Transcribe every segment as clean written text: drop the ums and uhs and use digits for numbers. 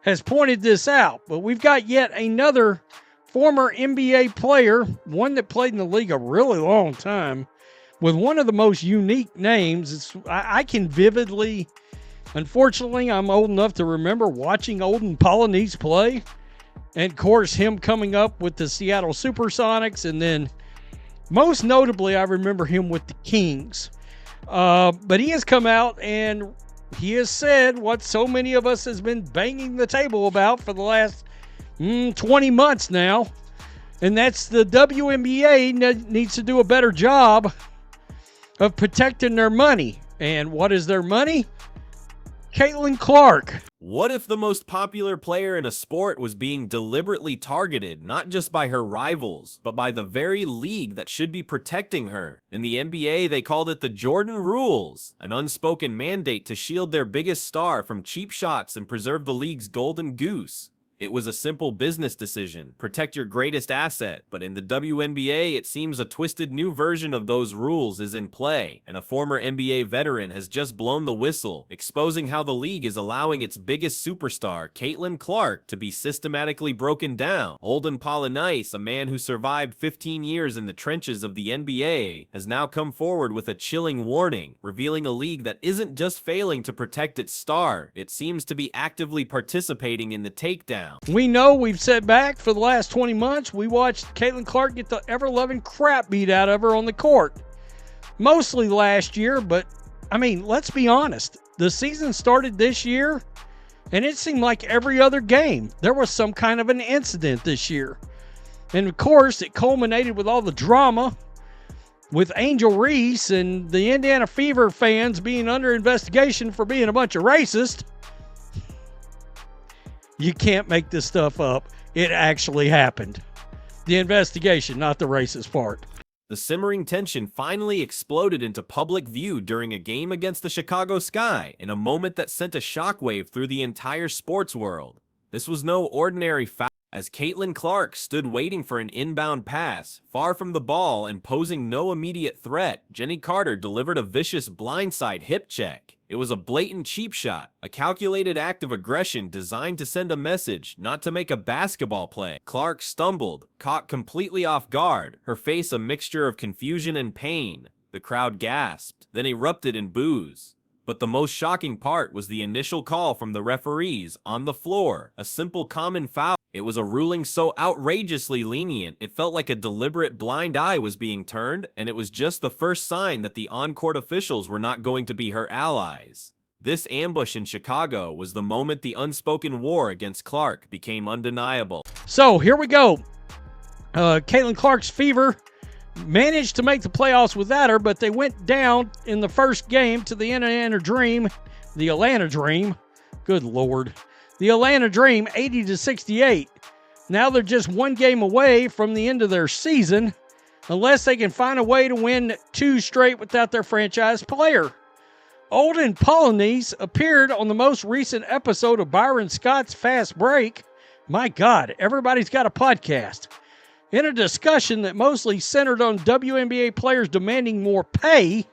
has pointed this out. But we've got yet another former NBA player, one that played in the league a really long time, with one of the most unique names. I can vividly, unfortunately, I'm old enough to remember watching Olden Polynice play. And, of course, him coming up with the Seattle Supersonics. And then, most notably, I remember him with the Kings. But he has come out and he has said what so many of us has been banging the table about for the last 20 months now. And that's the WNBA needs to do a better job of protecting their money. And what is their money? Caitlin Clark. What if the most popular player in a sport was being deliberately targeted, not just by her rivals, but by the very league that should be protecting her? In the NBA, they called it the Jordan Rules, an unspoken mandate to shield their biggest star from cheap shots and preserve the league's golden goose. It was a simple business decision, protect your greatest asset, but in the WNBA, it seems a twisted new version of those rules is in play, and a former NBA veteran has just blown the whistle, exposing how the league is allowing its biggest superstar, Caitlin Clark, to be systematically broken down. Olden Polynice, a man who survived 15 years in the trenches of the NBA, has now come forward with a chilling warning, revealing a league that isn't just failing to protect its star, it seems to be actively participating in the takedown. We know we've sat back for the last 20 months. We watched Caitlin Clark get the ever-loving crap beat out of her on the court. Mostly last year, but, I mean, let's be honest. The season started this year, and it seemed like every other game there was some kind of an incident this year. And, of course, it culminated with all the drama with Angel Reese and the Indiana Fever fans being under investigation for being a bunch of racists. You can't make this stuff up. It actually happened. The investigation, not the racist part. The simmering tension finally exploded into public view during a game against the Chicago Sky, in a moment that sent a shockwave through the entire sports world. This was no ordinary foul, as Caitlin Clark stood waiting for an inbound pass. Far from the ball and posing no immediate threat, Jenny Carter delivered a vicious blindside hip check. It was a blatant cheap shot, a calculated act of aggression designed to send a message, not to make a basketball play. Clark stumbled, caught completely off guard, her face a mixture of confusion and pain. The crowd gasped, then erupted in boos. But the most shocking part was the initial call from the referees on the floor, a simple common foul. It was a ruling so outrageously lenient, it felt like a deliberate blind eye was being turned, and it was just the first sign that the on-court officials were not going to be her allies. This ambush in Chicago was the moment the unspoken war against Clark became undeniable. So, here we go. Caitlin Clark's Fever managed to make the playoffs without her, but they went down in the first game to the Atlanta Dream. Good Lord. The Atlanta Dream, 80-68. Now they're just one game away from the end of their season, unless they can find a way to win 2 straight without their franchise player. Olden Polynice appeared on the most recent episode of Byron Scott's Fast Break. My God, everybody's got a podcast. In a discussion that mostly centered on WNBA players demanding more pay,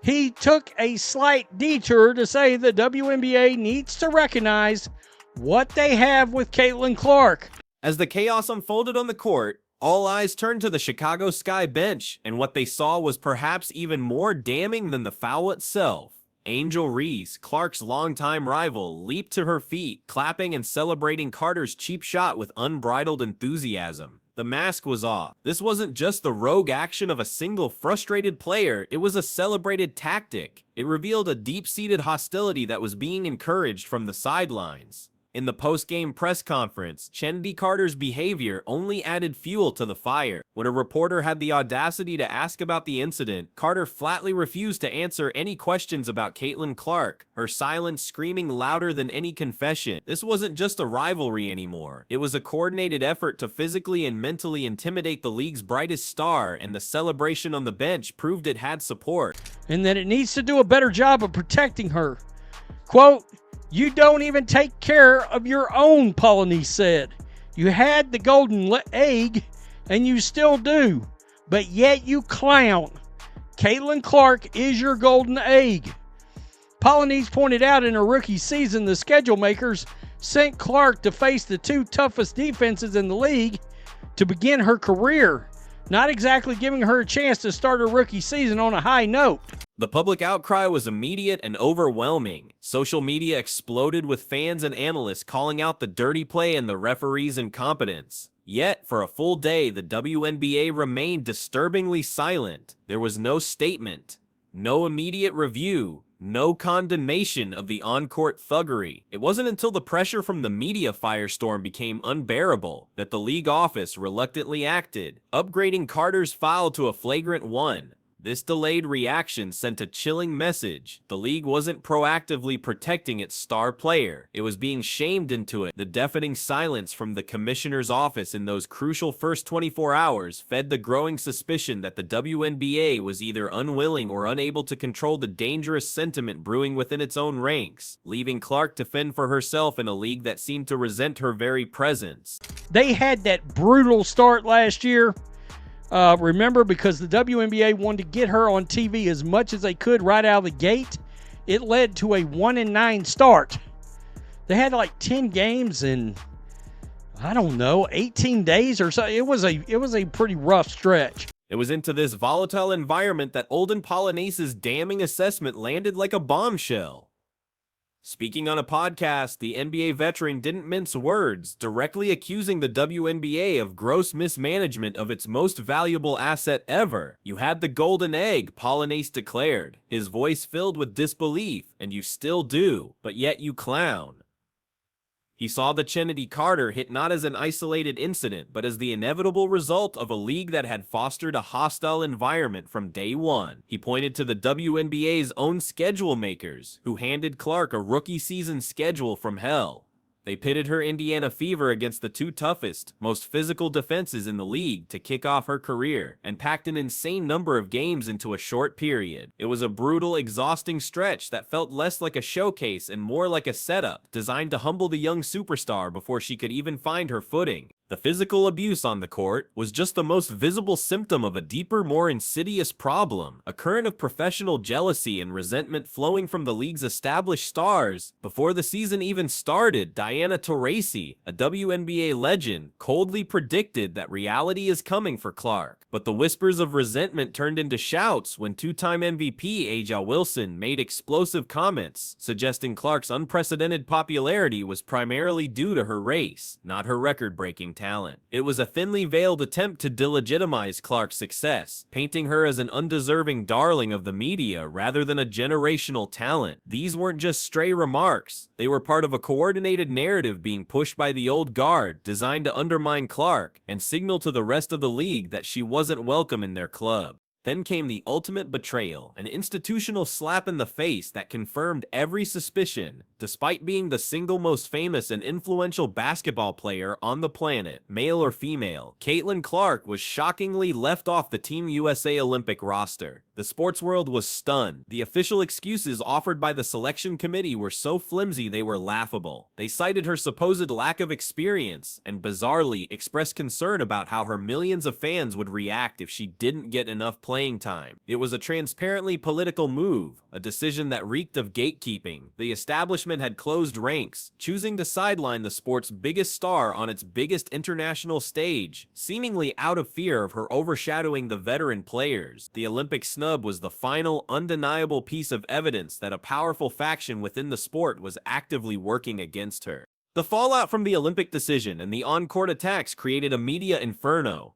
he took a slight detour to say the WNBA needs to recognize what they have with Caitlin Clark. As the chaos unfolded on the court, all eyes turned to the Chicago Sky bench, and what they saw was perhaps even more damning than the foul itself. Angel Reese, Clark's longtime rival, leaped to her feet, clapping and celebrating Carter's cheap shot with unbridled enthusiasm. The mask was off. This wasn't just the rogue action of a single frustrated player, it was a celebrated tactic. It revealed a deep-seated hostility that was being encouraged from the sidelines. In the post-game press conference, Jenny Carter's behavior only added fuel to the fire. When a reporter had the audacity to ask about the incident, Carter flatly refused to answer any questions about Caitlin Clark, her silence screaming louder than any confession. This wasn't just a rivalry anymore. It was a coordinated effort to physically and mentally intimidate the league's brightest star, and the celebration on the bench proved it had support. And that it needs to do a better job of protecting her. Quote, "You don't even take care of your own," Polynice said. "You had the golden egg, and you still do, but yet you clown. Caitlin Clark is your golden egg." Polynice pointed out in her rookie season the schedule makers sent Clark to face the two toughest defenses in the league to begin her career, not exactly giving her a chance to start her rookie season on a high note. The public outcry was immediate and overwhelming. Social media exploded with fans and analysts calling out the dirty play and the referee's incompetence. Yet, for a full day, the WNBA remained disturbingly silent. There was no statement, no immediate review, no condemnation of the on-court thuggery. It wasn't until the pressure from the media firestorm became unbearable that the league office reluctantly acted, upgrading Carter's foul to a flagrant 1. This delayed reaction sent a chilling message. The league wasn't proactively protecting its star player. It was being shamed into it. The deafening silence from the commissioner's office in those crucial first 24 hours fed the growing suspicion that the WNBA was either unwilling or unable to control the dangerous sentiment brewing within its own ranks, leaving Clark to fend for herself in a league that seemed to resent her very presence. They had that brutal start last year. Remember, because the WNBA wanted to get her on TV as much as they could right out of the gate, it led to a 1-9 start. They had like 10 games in, I don't know, 18 days or so. It was a pretty rough stretch. It was into this volatile environment that Olden Polonaise's damning assessment landed like a bombshell. Speaking on a podcast, the NBA veteran didn't mince words, directly accusing the WNBA of gross mismanagement of its most valuable asset ever. "You had the golden egg," Polonais declared, his voice filled with disbelief, "and you still do, but yet you clown." He saw the Chennedy Carter hit not as an isolated incident, but as the inevitable result of a league that had fostered a hostile environment from day one. He pointed to the WNBA's own schedule makers, who handed Clark a rookie season schedule from hell. They pitted her Indiana Fever against the two toughest, most physical defenses in the league to kick off her career, and packed an insane number of games into a short period. It was a brutal, exhausting stretch that felt less like a showcase and more like a setup, designed to humble the young superstar before she could even find her footing. The physical abuse on the court was just the most visible symptom of a deeper, more insidious problem, a current of professional jealousy and resentment flowing from the league's established stars. Before the season even started, Diana Taurasi, a WNBA legend, coldly predicted that reality is coming for Clark. But the whispers of resentment turned into shouts when two-time MVP A'ja Wilson made explosive comments, suggesting Clark's unprecedented popularity was primarily due to her race, not her record-breaking talent. It was a thinly veiled attempt to delegitimize Clark's success, painting her as an undeserving darling of the media rather than a generational talent. These weren't just stray remarks. They were part of a coordinated narrative being pushed by the old guard, designed to undermine Clark and signal to the rest of the league that she wasn't welcome in their club. Then came the ultimate betrayal, an institutional slap in the face that confirmed every suspicion. Despite being the single most famous and influential basketball player on the planet, male or female, Caitlin Clark was shockingly left off the Team USA Olympic roster. The sports world was stunned. The official excuses offered by the selection committee were so flimsy they were laughable. They cited her supposed lack of experience and bizarrely expressed concern about how her millions of fans would react if she didn't get enough playing time. It was a transparently political move, a decision that reeked of gatekeeping. The establishment had closed ranks, choosing to sideline the sport's biggest star on its biggest international stage, seemingly out of fear of her overshadowing the veteran players. The Olympic snub was the final, undeniable piece of evidence that a powerful faction within the sport was actively working against her. The fallout from the Olympic decision and the on-court attacks created a media inferno.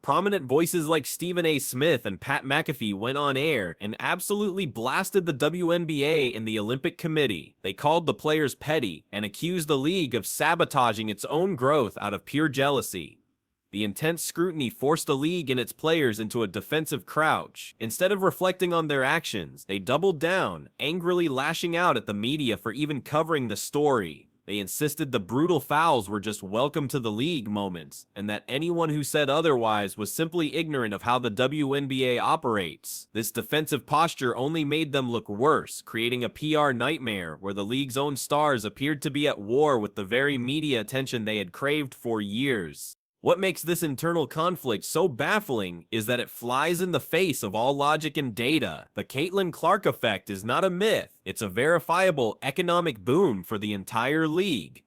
Prominent voices like Stephen A. Smith and Pat McAfee went on air and absolutely blasted the WNBA and the Olympic Committee. They called the players petty and accused the league of sabotaging its own growth out of pure jealousy. The intense scrutiny forced the league and its players into a defensive crouch. Instead of reflecting on their actions, they doubled down, angrily lashing out at the media for even covering the story. They insisted the brutal fouls were just welcome to the league moments, and that anyone who said otherwise was simply ignorant of how the WNBA operates. This defensive posture only made them look worse, creating a PR nightmare where the league's own stars appeared to be at war with the very media attention they had craved for years. What makes this internal conflict so baffling is that it flies in the face of all logic and data. The Caitlin Clark effect is not a myth, it's a verifiable economic boom for the entire league.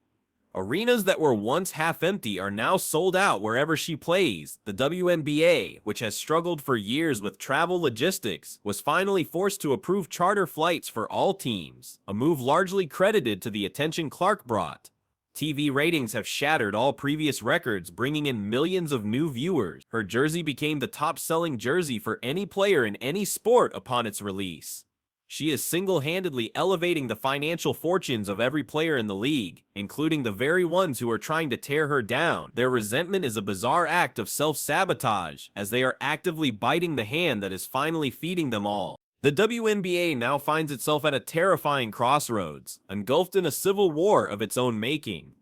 Arenas that were once half empty are now sold out wherever she plays. The WNBA, which has struggled for years with travel logistics, was finally forced to approve charter flights for all teams, a move largely credited to the attention Clark brought. TV ratings have shattered all previous records, bringing in millions of new viewers. Her jersey became the top-selling jersey for any player in any sport upon its release. She is single-handedly elevating the financial fortunes of every player in the league, including the very ones who are trying to tear her down. Their resentment is a bizarre act of self-sabotage, as they are actively biting the hand that is finally feeding them all. The WNBA now finds itself at a terrifying crossroads, engulfed in a civil war of its own making.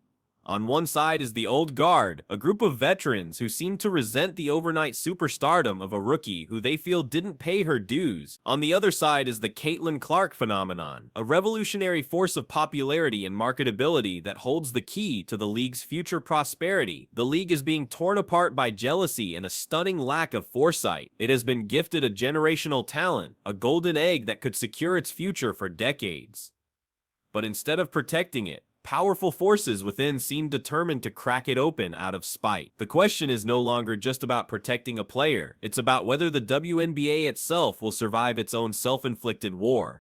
On one side is the old guard, a group of veterans who seem to resent the overnight superstardom of a rookie who they feel didn't pay her dues. On the other side is the Caitlin Clark phenomenon, a revolutionary force of popularity and marketability that holds the key to the league's future prosperity. The league is being torn apart by jealousy and a stunning lack of foresight. It has been gifted a generational talent, a golden egg that could secure its future for decades. But instead of protecting it, powerful forces within seem determined to crack it open out of spite. The question is no longer just about protecting a player, it's about whether the WNBA itself will survive its own self-inflicted war.